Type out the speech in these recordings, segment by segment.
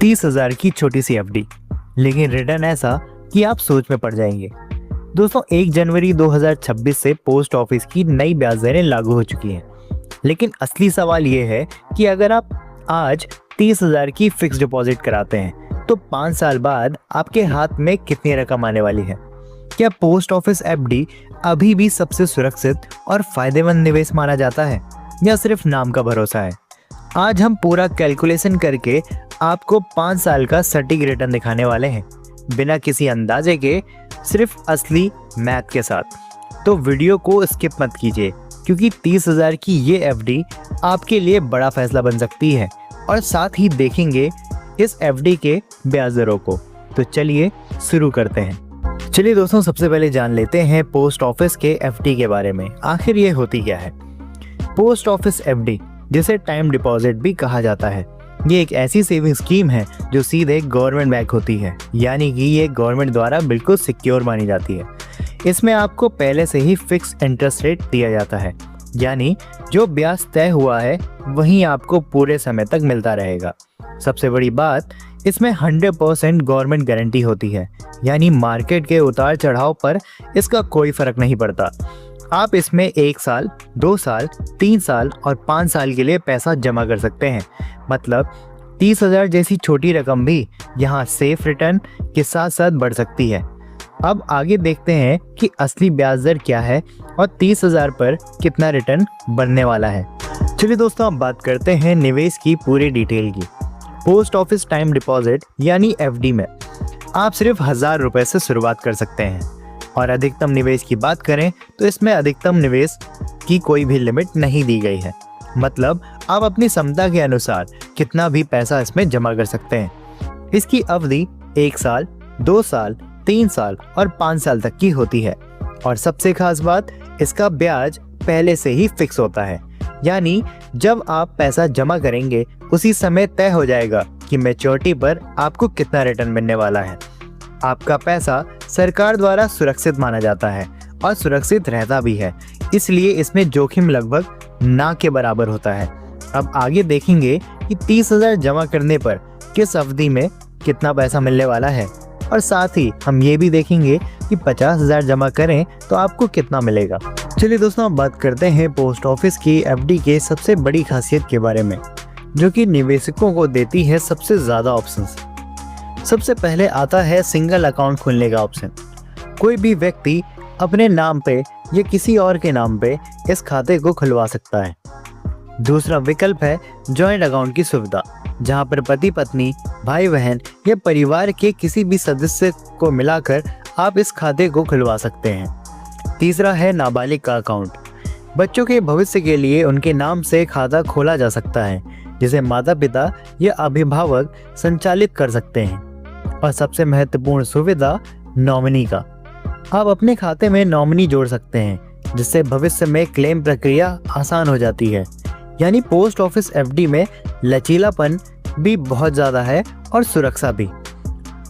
30,000 की छोटी सी एफडी, लेकिन रिटर्न ऐसा कि आप सोच में पड़ जाएंगे। दोस्तों 1 जनवरी 2026 से पोस्ट ऑफिस की नई ब्याज दरें लागू हो चुकी हैं, लेकिन असली सवाल ये है कि अगर आप आज 30,000 की फिक्स डिपॉजिट कराते हैं तो 5 साल बाद आपके हाथ में कितनी रकम आने वाली है? क्या पोस्ट ऑफिस एफडी अभी भी सबसे सुरक्षित और फायदेमंद निवेश माना जाता है या सिर्फ नाम का भरोसा है? आज हम पूरा कैलकुलेशन करके आपको 5 साल का सटीक रिटर्न दिखाने वाले हैं, बिना किसी अंदाजे के, सिर्फ असली मैथ के साथ। तो वीडियो को स्किप मत कीजिए, क्योंकि 30,000 की ये एफडी आपके लिए बड़ा फैसला बन सकती है, और साथ ही देखेंगे इस एफडी के ब्याज दरों को। तो चलिए शुरू करते हैं। चलिए दोस्तों, सबसे पहले जान लेते हैं पोस्ट ऑफिस के एफडी के बारे में। आखिर ये होती क्या है? पोस्ट ऑफिस एफडी, जिसे टाइम डिपॉजिट भी कहा जाता है, ये एक ऐसी सेविंग स्कीम है जो सीधे गवर्नमेंट बैक होती है, यानी कि ये गवर्नमेंट द्वारा बिल्कुल सिक्योर मानी जाती है। इसमें आपको पहले से ही फिक्स इंटरेस्ट रेट दिया जाता है, यानी जो ब्याज तय हुआ है वही आपको पूरे समय तक मिलता रहेगा। सबसे बड़ी बात, इसमें 100% गवर्नमेंट गारंटी होती है, यानी मार्केट के उतार चढ़ाव पर इसका कोई फर्क नहीं पड़ता। आप इसमें 1 साल, 2 साल, 3 साल और 5 साल के लिए पैसा जमा कर सकते हैं। मतलब 30,000 जैसी छोटी रकम भी यहाँ सेफ रिटर्न के साथ साथ बढ़ सकती है। अब आगे देखते हैं कि असली ब्याज दर क्या है और 30,000 पर कितना रिटर्न बनने वाला है। चलिए दोस्तों, अब बात करते हैं निवेश की पूरी डिटेल की। पोस्ट ऑफिस टाइम डिपॉजिट यानी एफडी में आप सिर्फ 1,000 रुपए से शुरुआत कर सकते हैं, और अधिकतम निवेश की बात करें तो इसमें अधिकतम निवेश की कोई भी लिमिट नहीं दी गई है। मतलब आप अपनी क्षमता के अनुसार कितना भी पैसा इसमें जमा कर सकते हैं। इसकी अवधि 1 साल, 2 साल, 3 साल और 5 साल तक की होती है, और सबसे खास बात, इसका ब्याज पहले से ही फिक्स होता है, यानी जब आप पैसा जमा करेंगे उसी समय तय हो जाएगा कि मैच्योरिटी पर आपको कितना रिटर्न मिलने वाला है। आपका पैसा सरकार द्वारा सुरक्षित माना जाता है और सुरक्षित रहता भी है, इसलिए इसमें जोखिम लगभग ना के बराबर होता है। अब आगे देखेंगे कि 30,000 जमा करने पर किस अवधि में कितना पैसा मिलने वाला है, और साथ ही हम ये भी देखेंगे कि 50,000 जमा करें तो आपको कितना मिलेगा। चलिए दोस्तों, अब बात करते हैं पोस्ट ऑफिस की एफडी के सबसे बड़ी खासियत के बारे में, जो कि निवेशकों को देती है सबसे ज़्यादा ऑप्शंस। सबसे पहले आता है सिंगल अकाउंट खोलने का ऑप्शन। कोई भी व्यक्ति अपने नाम पे या किसी और के नाम पे इस खाते को खुलवा सकता है। दूसरा विकल्प है जॉइंट अकाउंट की सुविधा, जहां पर पति पत्नी, भाई बहन या परिवार के किसी भी सदस्य को मिलाकर आप इस खाते को खुलवा सकते हैं। तीसरा है नाबालिग का अकाउंट। बच्चों के भविष्य के लिए उनके नाम से खाता खोला जा सकता है, जिसे माता पिता या अभिभावक संचालित कर सकते हैं। और सबसे महत्वपूर्ण सुविधा, नॉमिनी का। आप अपने खाते में नॉमिनी जोड़ सकते हैं, जिससे भविष्य में क्लेम प्रक्रिया आसान हो जाती है। यानी पोस्ट ऑफिस एफडी में लचीलापन भी बहुत ज़्यादा है और सुरक्षा भी।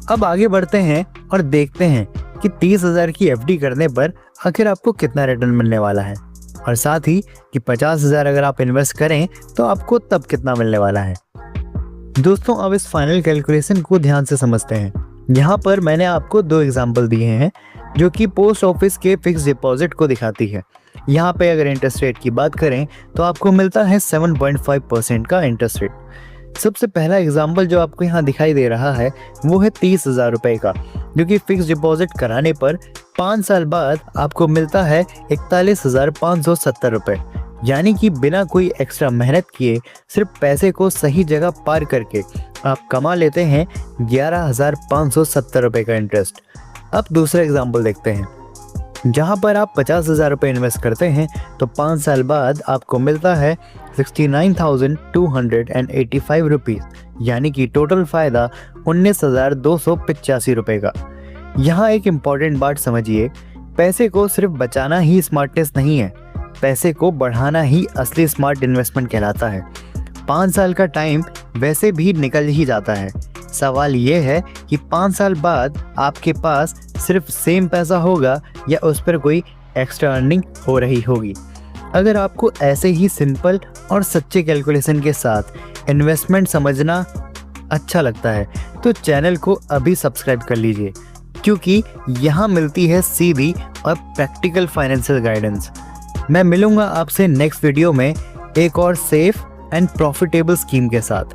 अब आगे बढ़ते हैं और देखते हैं कि 30,000 की एफडी करने पर आखिर आपको कितना रिटर्न मिलने वाला है, और साथ ही कि 50,000 अगर आप इन्वेस्ट करें तो आपको तब कितना मिलने वाला है। दोस्तों, अब इस फाइनल कैलकुलेशन को ध्यान से समझते हैं। यहाँ पर मैंने आपको 2 एग्जाम्पल दिए हैं जो कि पोस्ट ऑफिस के फिक्स डिपॉजिट को दिखाती है। यहाँ पे अगर इंटरेस्ट रेट की बात करें तो आपको मिलता है 7.5% का इंटरेस्ट रेट। सबसे पहला एग्जाम्पल जो आपको यहाँ दिखाई दे रहा है वो है 30,000 रुपये का, जो कि फिक्स डिपॉजिट कराने पर 5 साल बाद आपको मिलता है 41,570 रुपये। यानी कि बिना कोई एक्स्ट्रा मेहनत किए, सिर्फ पैसे को सही जगह पार करके आप कमा लेते हैं 11,570 रुपये का इंटरेस्ट। अब दूसरा एग्जाम्पल देखते हैं, जहां पर आप 50,000 रुपये इन्वेस्ट करते हैं तो 5 साल बाद आपको मिलता है 69,285 रुपीज़, यानी कि टोटल फ़ायदा 19,285 रुपये का। यहाँ एक इम्पॉर्टेंट बात समझिए, पैसे को सिर्फ बचाना ही स्मार्टनेस नहीं है, पैसे को बढ़ाना ही असली स्मार्ट इन्वेस्टमेंट कहलाता है। 5 साल का टाइम वैसे भी निकल ही जाता है। सवाल ये है कि 5 साल बाद आपके पास सिर्फ सेम पैसा होगा या उस पर कोई एक्स्ट्रा अर्निंग हो रही होगी। अगर आपको ऐसे ही सिंपल और सच्चे कैलकुलेशन के साथ इन्वेस्टमेंट समझना अच्छा लगता है तो चैनल को अभी सब्सक्राइब कर लीजिए, क्योंकि यहाँ मिलती है सीधी और प्रैक्टिकल फाइनेंशियल गाइडेंस। मैं मिलूंगा आपसे नेक्स्ट वीडियो में एक और सेफ एंड प्रॉफिटेबल स्कीम के साथ।